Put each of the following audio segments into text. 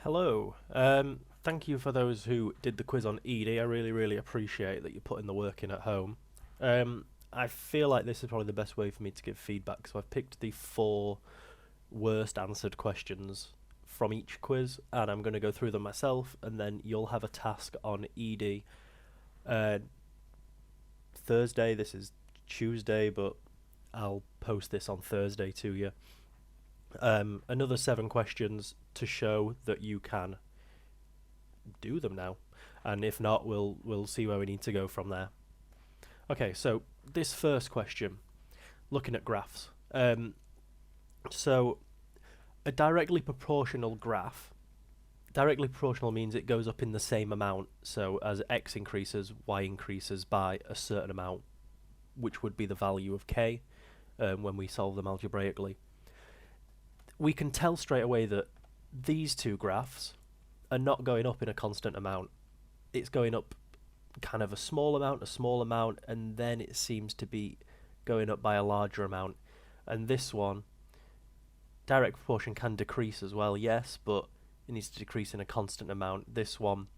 Hello. Thank you for those who did the quiz on EEDI. I really appreciate that you're putting the work in at home. I feel like this is probably the best way for me to give feedback, so I've picked the four worst answered questions from each quiz, and I'm going to go through them myself, and then you'll have a task on ED Thursday. This is Tuesday, but I'll post this on Thursday to you. Another 7 questions to show that you can do them now, and if not, we'll see where we need to go from there. Okay, so this first question, looking at graphs. So a directly proportional graph. Directly proportional means it goes up in the same amount. So as x increases, y increases by a certain amount, which would be the value of k when we solve them algebraically. We can tell straight away that these two graphs are not going up in a constant amount. It's going up kind of a small amount, and then it seems to be going up by a larger amount. And this one, direct proportion can decrease as well, yes, but it needs to decrease in a constant amount. This one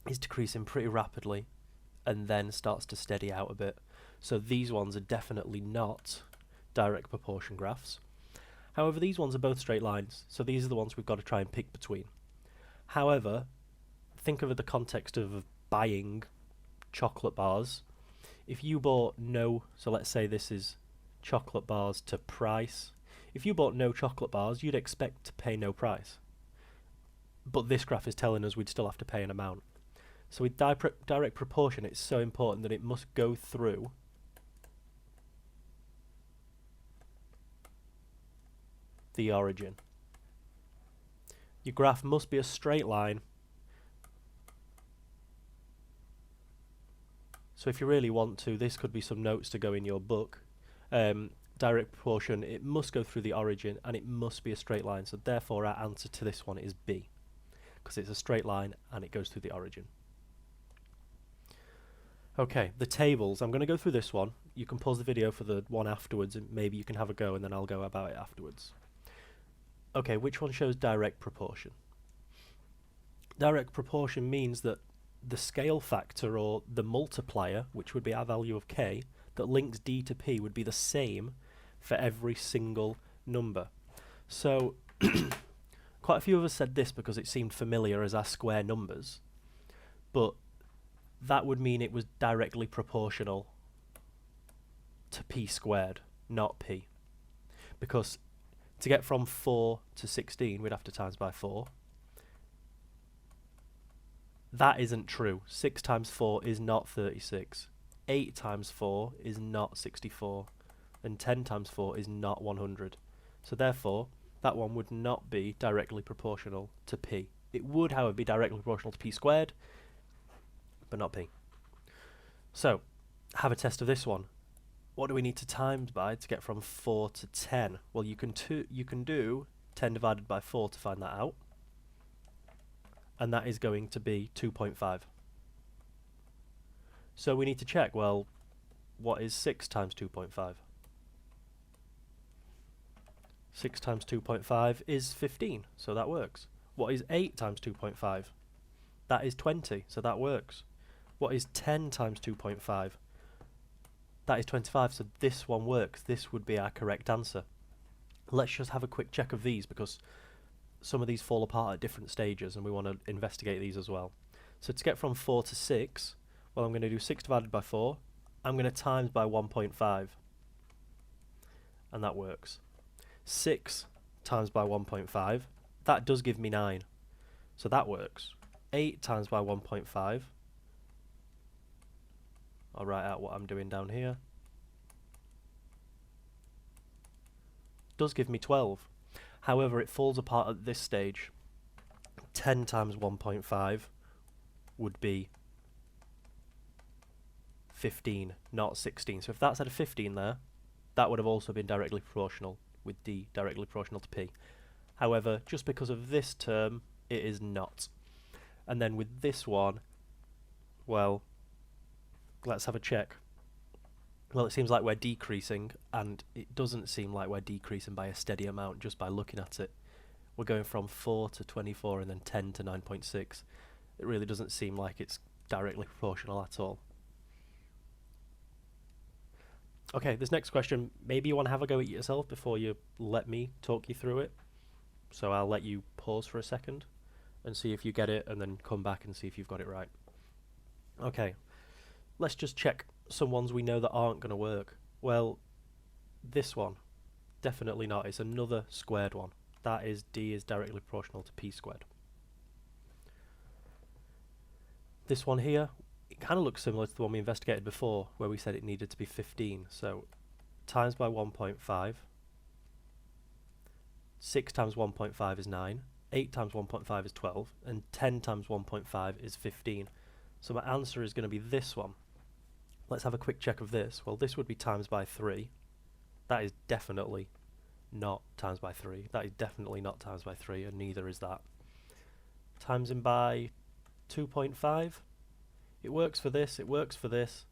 is decreasing pretty rapidly and then starts to steady out a bit. So these ones are definitely not direct proportion graphs. However, these ones are both straight lines, so these are the ones we've got to try and pick between. However, think of the context of buying chocolate bars. If you bought so let's say this is chocolate bars to price. If you bought no chocolate bars, you'd expect to pay no price. But this graph is telling us we'd still have to pay an amount. So with direct proportion, it's so important that it must go through the origin. Your graph must be a straight line. So if you really want to, this could be some notes to go in your book. Direct proportion, it must go through the origin and it must be a straight line. So therefore our answer to this one is B, because it's a straight line and it goes through the origin. Okay, the tables. I'm going to go through this one. You can pause the video for the one afterwards and maybe you can have a go and then I'll go about it afterwards. Okay, which one shows direct proportion? Direct proportion means that the scale factor, or the multiplier, which would be our value of k, that links d to p would be the same for every single number. So quite a few of us said this because it seemed familiar as our square numbers, but that would mean it was directly proportional to p squared, not p. Because to get from 4 to 16, we'd have to times by 4. That isn't true. 6 times 4 is not 36. 8 times 4 is not 64. And 10 times 4 is not 100. So therefore, that one would not be directly proportional to p. It would, however, be directly proportional to p squared, but not p. So, have a test of this one. What do we need to times by to get from 4 to 10? Well, you can do 10 divided by 4 to find that out. And that is going to be 2.5. So we need to check, well, what is 6 times 2.5? 6 times 2.5 is 15, so that works. What is 8 times 2.5? That is 20, so that works. What is 10 times 2.5? That is 25, so this one works. This would be our correct answer. Let's just have a quick check of these because some of these fall apart at different stages and we want to investigate these as well. So to get from 4 to 6, well, I'm going to do 6 divided by 4. I'm going to times by 1.5. And that works. 6 times by 1.5. That does give me 9. So that works. 8 times by 1.5. I'll write out what I'm doing down here. Does give me 12. However, it falls apart at this stage. 10 times 1.5 would be 15, not 16. So if that's at a 15 there, that would have also been directly proportional, with D directly proportional to P. However, just because of this term, it is not. And then with this one, well, let's have a check. Well, it seems like we're decreasing, and it doesn't seem like we're decreasing by a steady amount just by looking at it. we're going from 4 to 24 and then 10 to 9.6. It really doesn't seem like it's directly proportional at all. Okay, this next question, maybe you want to have a go at it yourself before you let me talk you through it. So I'll let you pause for a second and see if you get it, and then come back and see if you've got it right. Okay, let's just check some ones we know that aren't going to work. Well, this one, definitely not. It's another squared one. That is, D is directly proportional to P squared. This one here, it kind of looks similar to the one we investigated before, where we said it needed to be 15. So times by 1.5, 6 times 1.5 is 9, 8 times 1.5 is 12, and 10 times 1.5 is 15. So my answer is going to be this one. Let's have a quick check of this. Well, this would be times by 3. That is definitely not times by 3. That is definitely not times by 3, and neither is that. Times in by 2.5. It works for this, it works for this,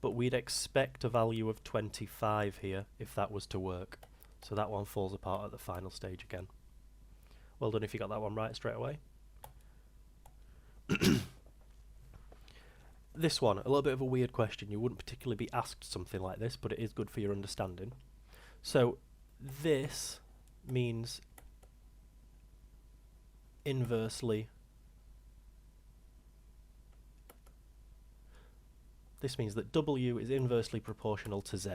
but we'd expect a value of 25 here if that was to work. So that one falls apart at the final stage again. Well done if you got that one right straight away. This one, a little bit of a weird question. You wouldn't particularly be asked something like this, but it is good for your understanding. So this means inversely. This means that W is inversely proportional to Z.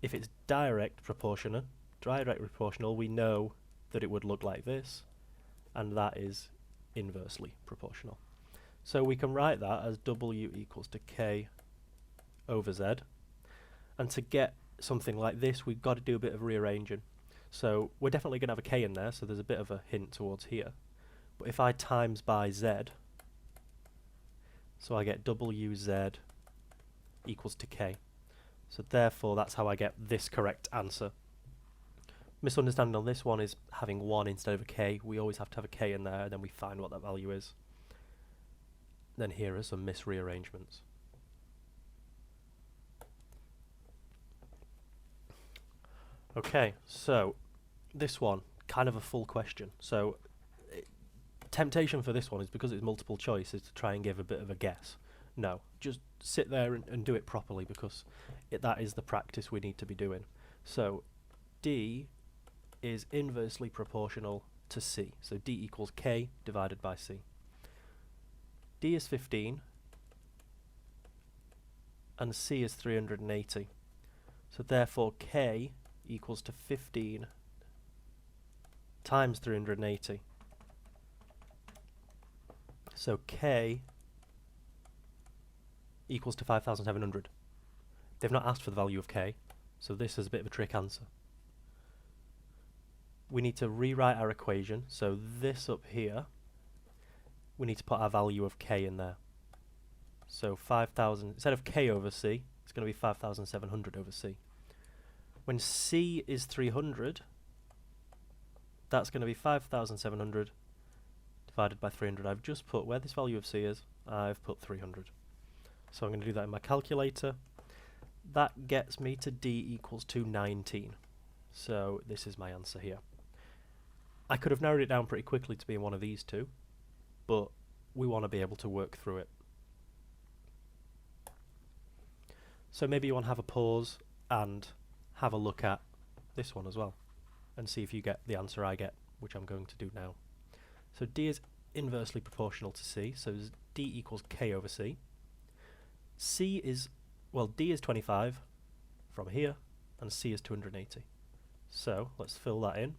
If it's direct proportional, we know that it would look like this, and that is inversely proportional. So we can write that as W equals to K over Z. And to get something like this, we've got to do a bit of rearranging. So we're definitely going to have a K in there, so there's a bit of a hint towards here. But if I times by Z, so I get WZ equals to K. So therefore, that's how I get this correct answer. Misunderstanding on this one is having 1 instead of a K. We always have to have a K in there, and then we find what that value is. Then here are some misrearrangements. Okay, so this one, kind of a full question. So temptation for this one is, because it's multiple choice, is to try and give a bit of a guess. No, just sit there and do it properly, because that is the practice we need to be doing. So D is inversely proportional to C. So D equals K divided by C. D is 15 and C is 380. So therefore K equals to 15 times 380. So K equals to 5,700. They've not asked for the value of K, so this is a bit of a trick answer. We need to rewrite our equation, so this up here, we need to put our value of K in there. So 5,000, instead of K over C, it's going to be 5,700 over C. When C is 300, that's going to be 5,700 divided by 300. I've just put where this value of C is, I've put 300. So I'm going to do that in my calculator. That gets me to D equals to 19. So this is my answer here. I could have narrowed it down pretty quickly to be in one of these two, but we want to be able to work through it. So maybe you want to have a pause and have a look at this one as well and see if you get the answer I get, which I'm going to do now. So D is inversely proportional to C, so D equals K over C. C is, well, D is 25 from here, and C is 280. So let's fill that in.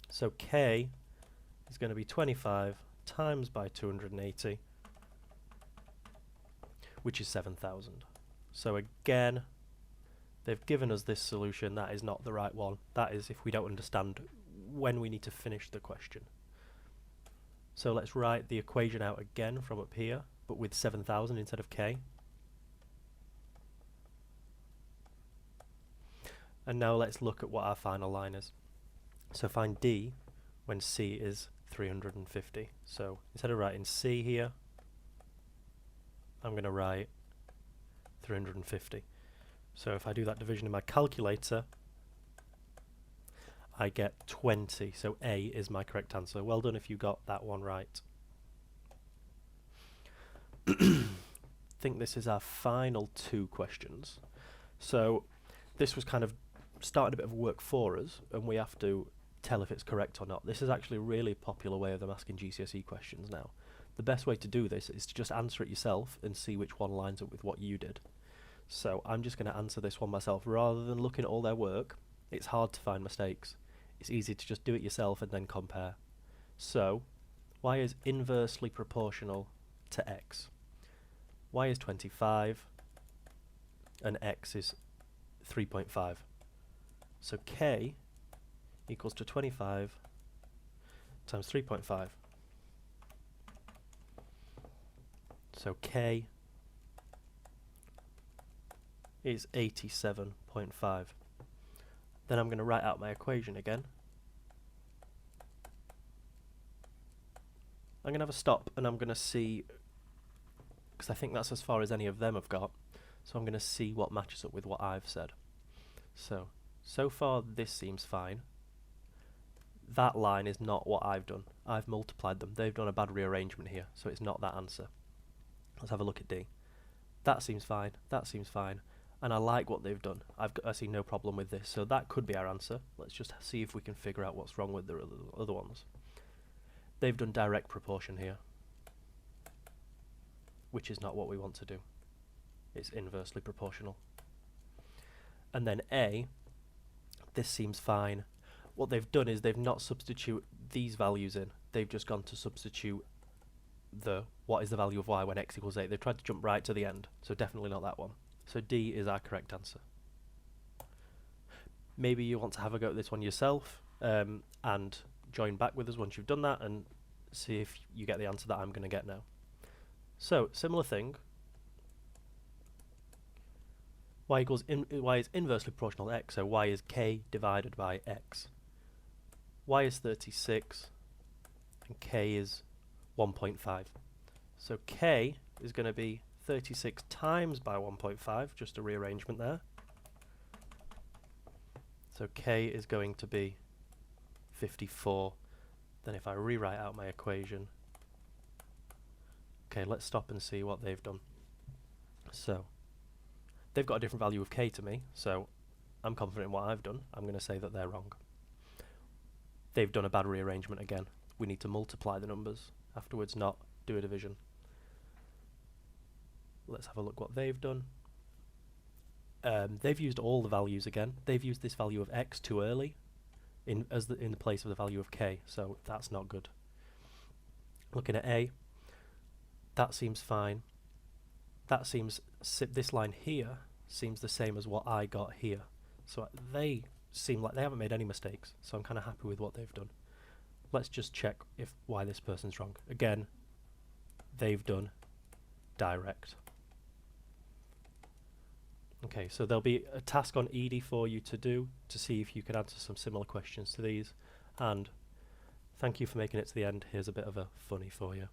So K is going to be 25 times by 280, which is 7,000. So again, they've given us this solution. That is not the right one. That is if we don't understand when we need to finish the question. So let's write the equation out again from up here, but with 7,000 instead of K. And now let's look at what our final line is. So find D when C is 350. So instead of writing C here, I'm going to write 350. So if I do that division in my calculator, I get 20. So A is my correct answer. Well done if you got that one right. I think this is our final 2 questions. So this was kind of starting a bit of work for us, and we have to tell if it's correct or not. This is actually a really popular way of them asking GCSE questions now. The best way to do this is to just answer it yourself and see which one lines up with what you did. So I'm just going to answer this one myself. Rather than looking at all their work, it's hard to find mistakes. It's easy to just do it yourself and then compare. So, y is inversely proportional to x. Y is 25 and x is 3.5. So k equals to 25 times 3.5. So k is 87.5. Then I'm going to write out my equation again. I'm going to have a stop and I'm going to see, because I think that's as far as any of them have got, so I'm going to see what matches up with what I've said. So far this seems fine. That line is not what I've done. I've multiplied them. They've done a bad rearrangement here, so it's not that answer. Let's have a look at D. That seems fine. That seems fine. And I like what they've done. I see no problem with this. So that could be our answer. Let's just see if we can figure out what's wrong with the other ones. They've done direct proportion here, which is not what we want to do. It's inversely proportional. And then A, this seems fine. What they've done is they've not substitute these values in. They've just gone to substitute what is the value of y when x equals 8. They've tried to jump right to the end, so definitely not that one. So D is our correct answer. Maybe you want to have a go at this one yourself and join back with us once you've done that and see if you get the answer that I'm going to get now. So, similar thing. Y is inversely proportional to x, so y is k divided by x. Y is 36 and k is 1.5. So k is going to be 36 times by 1.5, just a rearrangement there. So k is going to be 54. Then if I rewrite out my equation, okay, let's stop and see what they've done. So they've got a different value of k to me, so I'm confident in what I've done. I'm going to say that they're wrong. They've done a bad rearrangement again. We need to multiply the numbers afterwards, not do a division. Let's have a look what they've done. They've used all the values again. They've used this value of x too early in the place of the value of k, so that's not good. Looking at A, that seems fine. That seems this line here seems the same as what I got here. So they seem like they haven't made any mistakes, so I'm kind of happy with what they've done. Let's just check why this person's wrong. Again, they've done direct. Okay, so there'll be a task on EEDI for you to do to see if you can answer some similar questions to these. And thank you for making it to the end. Here's a bit of a funny for you.